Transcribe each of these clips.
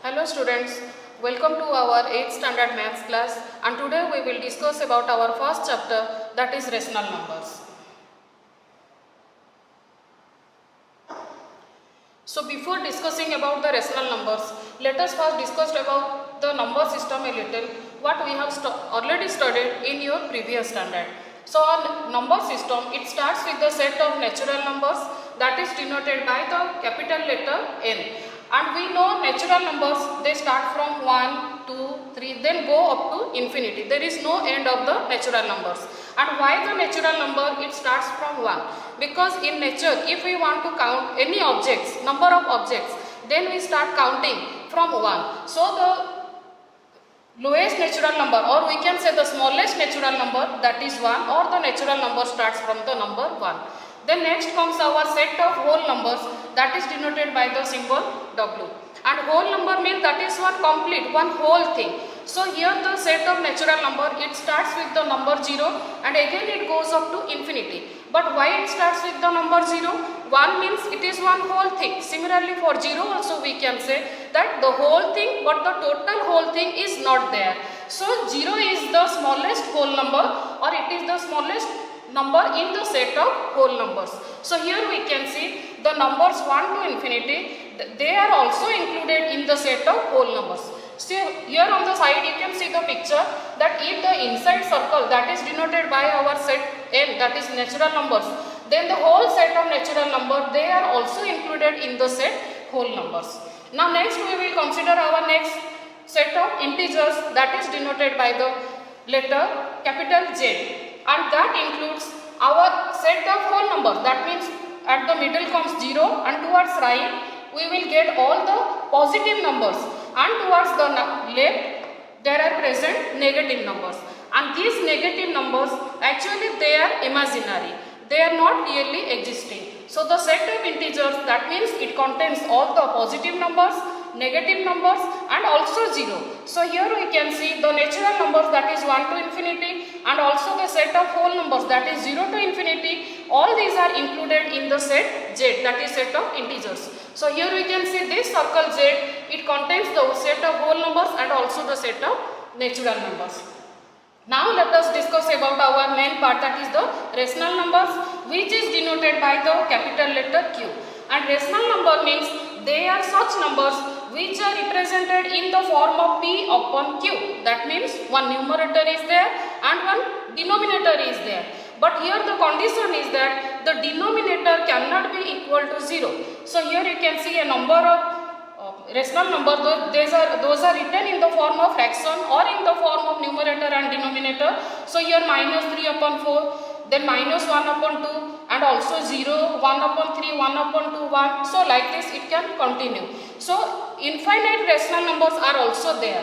Hello students, welcome to our 8th standard maths class, and today we will discuss about our first chapter, that is rational numbers. So before discussing about the rational numbers, let us first discuss about the number system a little, what we have already studied in your previous standard. So our number system, it starts with the set of natural numbers that is denoted by the capital letter N. And we know natural numbers, they start from 1, 2, 3, then go up to infinity. There is no end of the natural numbers. And why the natural number, it starts from 1? Because in nature, if we want to count any objects, number of objects, then we start counting from 1. So the lowest natural number, or we can say the smallest natural number, that is 1, or the natural number starts from the number 1. Then next comes our set of whole numbers, that is denoted by the symbol W. And whole number means that is one complete, one whole thing. So here the set of natural number, it starts with the number 0 and again it goes up to infinity. But why it starts with the number 0? 1 means it is one whole thing. Similarly for 0 also we can say that the whole thing, but the total whole thing is not there. So 0 is the smallest whole number, or it is the smallest number in the set of whole numbers. So here we can see the numbers 1 to infinity, they are also included in the set of whole numbers. So here on the side you can see the picture that if the inside circle that is denoted by our set N, that is natural numbers, then the whole set of natural number, they are also included in the set whole numbers. Now next we will consider our next set of integers that is denoted by the letter capital Z. And that includes our set of whole numbers. That means at the middle comes 0 and towards right we will get all the positive numbers, and towards the left there are present negative numbers. And these negative numbers actually they are imaginary. They are not really existing. So the set of integers, that means it contains all the positive numbers, negative numbers and also 0. So here we can see the natural numbers, that is 1 to infinity, and also the set of whole numbers, that is 0 to infinity. All these are included in the set Z, that is set of integers. So here we can see this circle Z, it contains the set of whole numbers and also the set of natural numbers. Now let us discuss about our main part, that is the rational numbers, which is denoted by the capital letter Q. And rational number means they are such numbers which are represented in the form of P upon Q. That means one numerator is there and one denominator is there. But here the condition is that the denominator cannot be equal to 0. So here you can see a number of rational number, those are written in the form of fraction or in the form of numerator and denominator. So here minus 3 upon 4, then minus 1 upon 2, and also 0, 1 upon 3, 1 upon 2, 1. So like this it can continue. So infinite rational numbers are also there.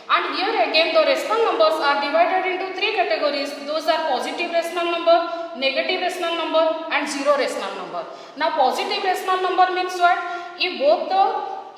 And here again the rational numbers are divided into 3 categories. Those are positive rational number, negative rational number and zero rational number. Now positive rational number means what?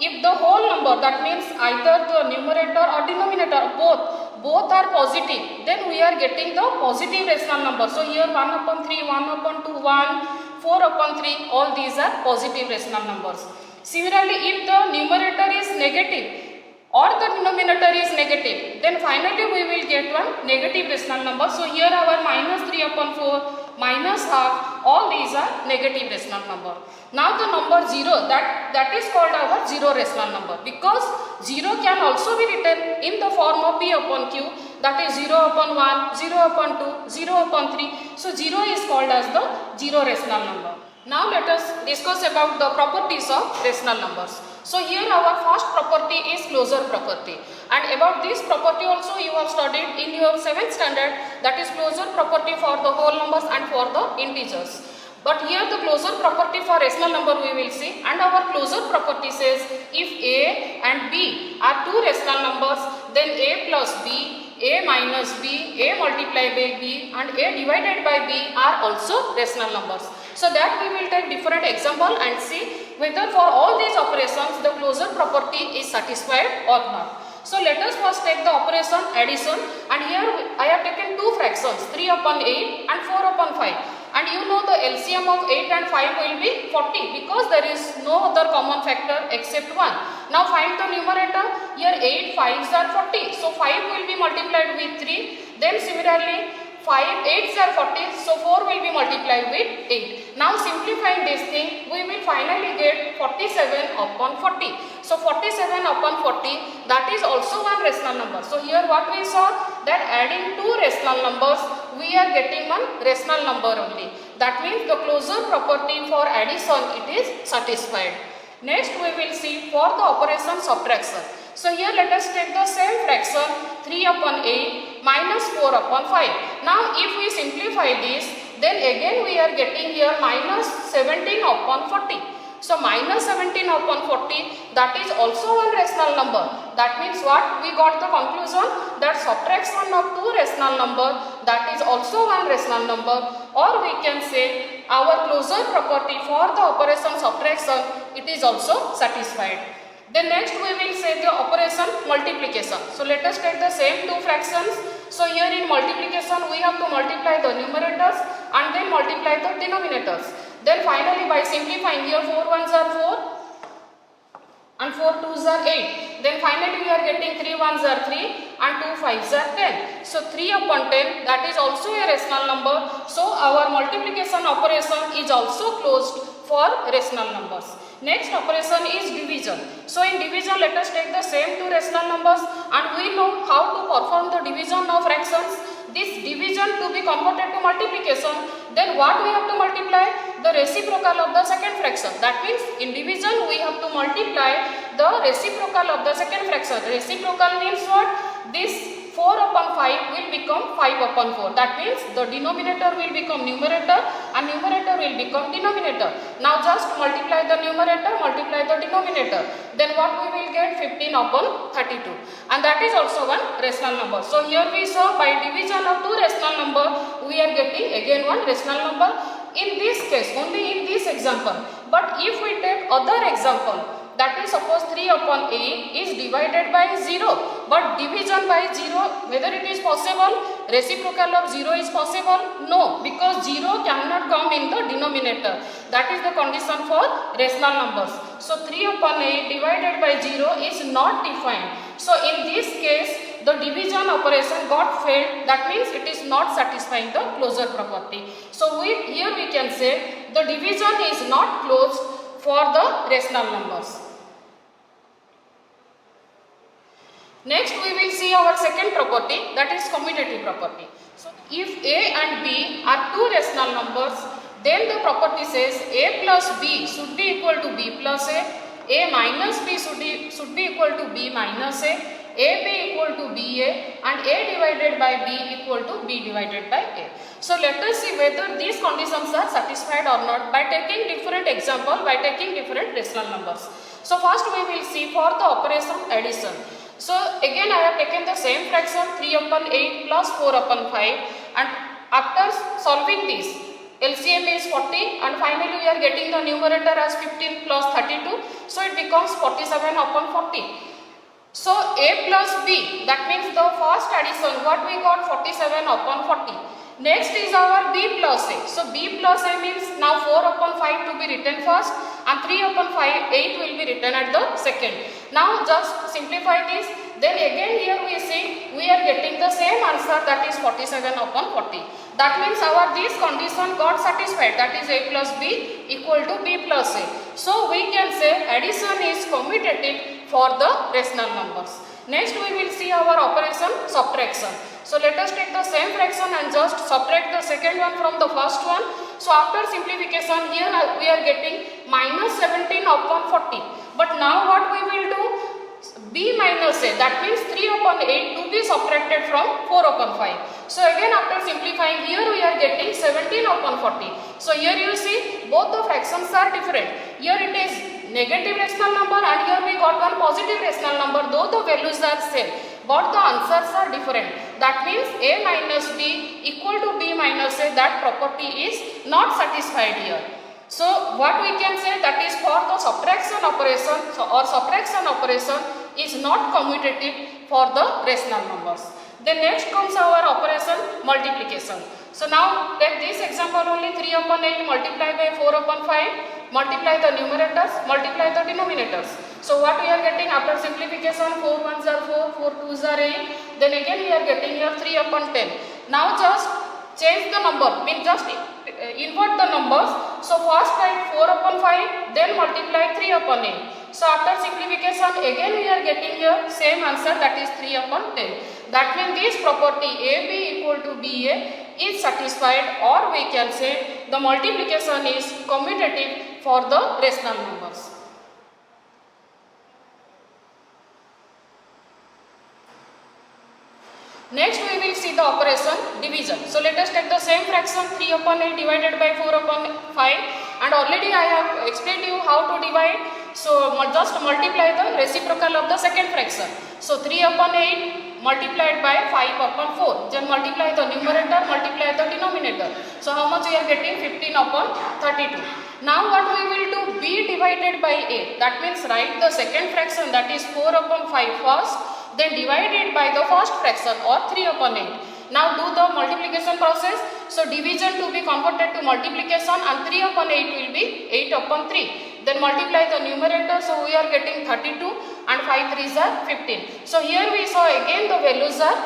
If the whole number, that means either the numerator or denominator, both are positive, then we are getting the positive rational number. So here 1 upon 3, 1 upon 2, 1, 4 upon 3, all these are positive rational numbers. Similarly, if the numerator is negative or the denominator is negative, then finally we will get one negative rational number. So here our minus 3 upon 4, minus half, all these are negative rational number. Now the number 0, that is called our zero rational number, because 0 can also be written in the form of P upon Q, that is 0 upon 1, 0 upon 2, 0 upon 3. So 0 is called as the zero rational number. Now let us discuss about the properties of rational numbers. So here our first property is closure property, and about this property also you have studied in your 7th standard, that is closure property for the whole numbers and for the integers. But here the closure property for rational number we will see, and our closure property says if A and B are two rational numbers, then A plus B, A minus B, A multiplied by B and A divided by B are also rational numbers. So that we will take different example and see whether for all these operations the closure property is satisfied or not. So let us first take the operation addition, and here I have taken two fractions, 3 upon 8 and 4 upon 5. and you know the LCM of 8 and 5 will be 40 because there is no other common factor except 1. Now find the numerator. Here 8 5s are 40, so 5 will be multiplied with 3. Then similarly 5 8s are 40, so 4 will be multiplied with 8. Now simplifying this thing, we will finally get 47 upon 40. So 47 upon 40, that is also one rational number. So here what we saw, that adding two rational numbers, we are getting one rational number only. That means the closure property for addition, it is satisfied. Next we will see for the operation subtraction. So here let us take the same fraction 3 upon 8 minus 4 upon 5. Now if we simplify this, then again we are getting here minus 17 upon 40. So minus 17 upon 40, that is also one rational number. That means what? We got the conclusion that subtraction of two rational number, that is also one rational number, or we can say our closure property for the operation subtraction, it is also satisfied. Then next we will say the operation multiplication. So let us take the same two fractions. So here in multiplication we have to multiply the numerators and then multiply the denominators. Then finally by simplifying, here 4 1s are 4 and 4 2s are 8. Then finally we are getting 3 1s are 3 and 2 5s are 10. So 3 upon 10, that is also a rational number. So our multiplication operation is also closed for rational numbers. Next operation is division. So in division let us take the same two rational numbers and we know how to perform the division of fractions. This division to be converted to multiplication, then what we have to multiply? The reciprocal of the second fraction. That means in division we have to multiply the reciprocal of the second fraction. Reciprocal means what? This 4 upon 5 will become 5 upon 4. That means the denominator will become numerator and numerator will become denominator. Now just multiply the numerator, multiply the denominator. Then what we will get? 15 upon 32. And that is also one rational number. So here we saw by division of two rational number, we are getting again one rational number. In this case, only in this example. But if we take other example, that is suppose 3 upon 8 is divided by 0, but division by 0, whether it is possible? Reciprocal of 0 is possible? No, because 0 cannot come in the denominator. That is the condition for rational numbers. So 3 upon 8 divided by 0 is not defined. So in this case, the division operation got failed. That means it is not satisfying the closure property. So here we can say the division is not closed for the rational numbers. Next we will see our second property, that is commutative property. So if A and B are two rational numbers, then the property says A plus B should be equal to B plus A minus B should be equal to B minus AB equal to BA, and A divided by B equal to B divided by A. So let us see whether these conditions are satisfied or not by taking different example, by taking different rational numbers. So first we will see for the operation addition. So again I have taken the same fraction 3 upon 8 plus 4 upon 5, and after solving this, LCM is 40 and finally we are getting the numerator as 15 plus 32. So it becomes 47 upon 40. So A plus B, that means the first addition, what we got? 47 upon 40. Next is our B plus A. So B plus A means now 4 upon 5 to be written first and 3 upon 5, 8 will be written at the second. Now just simplify this. Then again here we see we are getting the same answer, that is 47 upon 40. That means our this condition got satisfied, that is A plus B equal to B plus A. So we can say addition is commutative for the rational numbers. Next we will see our operation subtraction. So let us take the same fraction and just subtract the second one from the first one. So after simplification, here we are getting minus 17 upon 40. But now what we will do? B minus A, that means 3 upon 8 to be subtracted from 4 upon 5. So again after simplifying, here we are getting 17 upon 40. So here you see both the fractions are different. Here it is negative rational number and here we got one positive rational number, though the values are same, but the answers are different. That means A minus B equal to B minus A, that property is not satisfied here. So what we can say, that is for the subtraction operation or subtraction operation is not commutative for the rational numbers. Then next comes our operation multiplication. So now take this example only, 3 upon 8 multiplied by 4 upon 5, multiply the numerators, multiply the denominators. So what we are getting after simplification, 4 ones are 4, 4 twos are 8, then again we are getting here 3 upon 10. Now just change the number, means just invert the numbers. So first write 4 upon 5, then multiply 3 upon 8. So after simplification again we are getting here same answer, that is 3 upon 10. That means this property AB equal to BA is satisfied, or we can say the multiplication is commutative for the rational numbers. Next we will see the operation division. So let us take the same fraction 3 upon 8 divided by 4 upon 5, and already I have explained you how to divide. So just multiply the reciprocal of the second fraction. So 3 upon 8 multiplied by 5 upon 4. Then multiply the numerator, multiply the denominator. So how much we are getting? 15 upon 32. Now what we will do? B divided by A. That means write the second fraction, that is 4 upon 5 first, then divided by the first fraction, or 3 upon 8. Now do the multiplication process. So division to be converted to multiplication, and 3 upon 8 will be 8 upon 3. Then multiply the numerator, so we are getting 32 and 5 3s are 15. So here we saw again the values are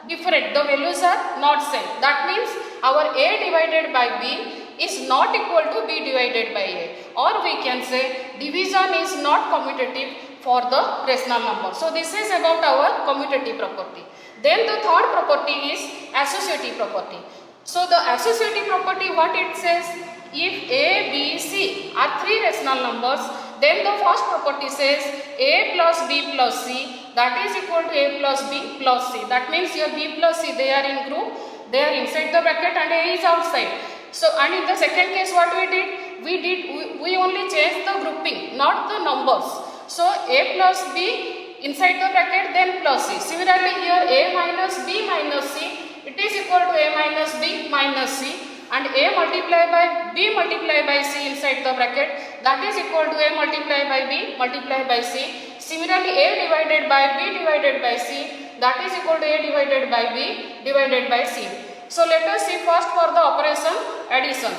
different, the values are not same. That means our A divided by B is not equal to B divided by A, or we can say division is not commutative for the rational number. So this is about our commutative property. Then the third property is associative property. So the associative property, what it says, if A, B, C are three rational numbers, then the first property says A plus B plus C, that is equal to A plus B plus C. That means here B plus C, they are in group, they are inside the bracket and A is outside. So and in the second case what we did? We only changed the grouping, not the numbers. So A plus B inside the bracket, then plus C. Similarly here A minus B minus C, it is equal to A minus B minus C, and A multiplied by B multiplied by C inside the bracket, that is equal to A multiplied by B multiplied by C. Similarly A divided by B divided by C, that is equal to A divided by B divided by C. So let us see first for the operation addition.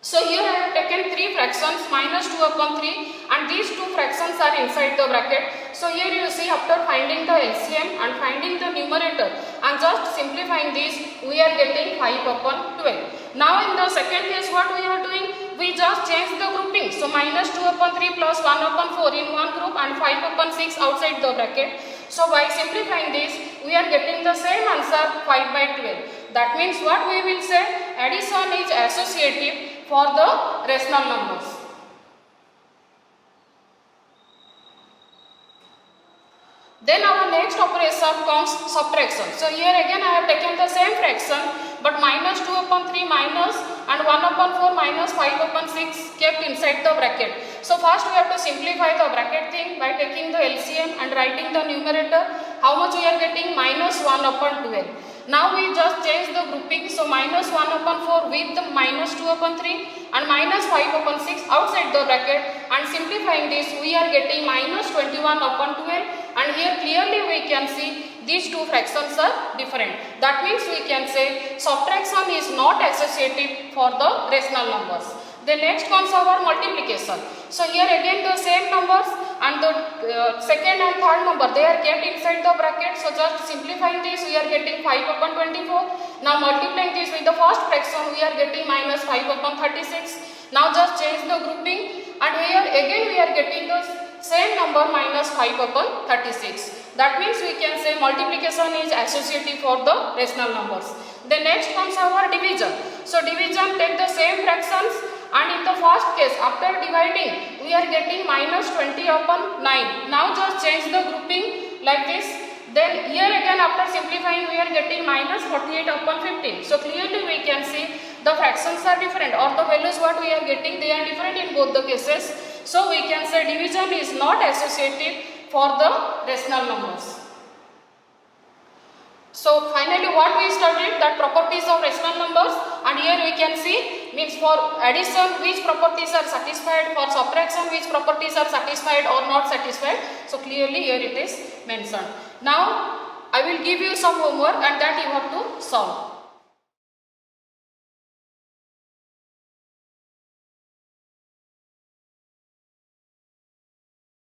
So here I have taken three fractions, minus 2 upon 3, and these two fractions are inside the bracket. So here you see, after finding the LCM and finding the numerator and just simplifying this, we are getting 5 upon 12. Now in the second case what we are doing? We just change the grouping. So minus 2 upon 3 plus 1 upon 4 in one group and 5 upon 6 outside the bracket. So by simplifying this, we are getting the same answer, 5 by 12. That means what we will say? Addition is associative for the rational numbers. Then our next operation comes subtraction. So here again I have taken the same fraction, but minus 2 upon 3 minus and 1 upon 4 minus 5 upon 6 kept inside the bracket. So first we have to simplify the bracket thing by taking the LCM and writing the numerator. How much we are getting? Minus 1 upon 12. Now we just change the grouping. So minus 1 upon 4 with the minus 2 upon 3 and minus 5 upon 6 outside the bracket, and simplifying this we are getting minus 21 upon 12, and here clearly we can see these two fractions are different. That means we can say subtraction is not associative for the rational numbers. The next comes our multiplication. So here again the same numbers, and the second and third number, they are kept inside the bracket. So just simplifying this, we are getting 5 upon 24. Now multiplying this with the first fraction, we are getting minus 5 upon 36. Now just change the grouping, and here again we are getting the same number, minus 5 upon 36. That means we can say multiplication is associative for the rational numbers. The next comes our division. So division, take the same fractions, and in the first case after dividing we are getting minus 20 upon 9. Now just change the grouping like this. Then here again after simplifying we are getting minus 48 upon 15. So clearly we can see the fractions are different, or the values what we are getting, they are different in both the cases. So we can say division is not associative for the rational numbers. So finally what we studied, that properties of rational numbers, and here we can see, means for addition which properties are satisfied, for subtraction which properties are satisfied or not satisfied. So clearly here it is mentioned. Now I will give you some homework and that you have to solve.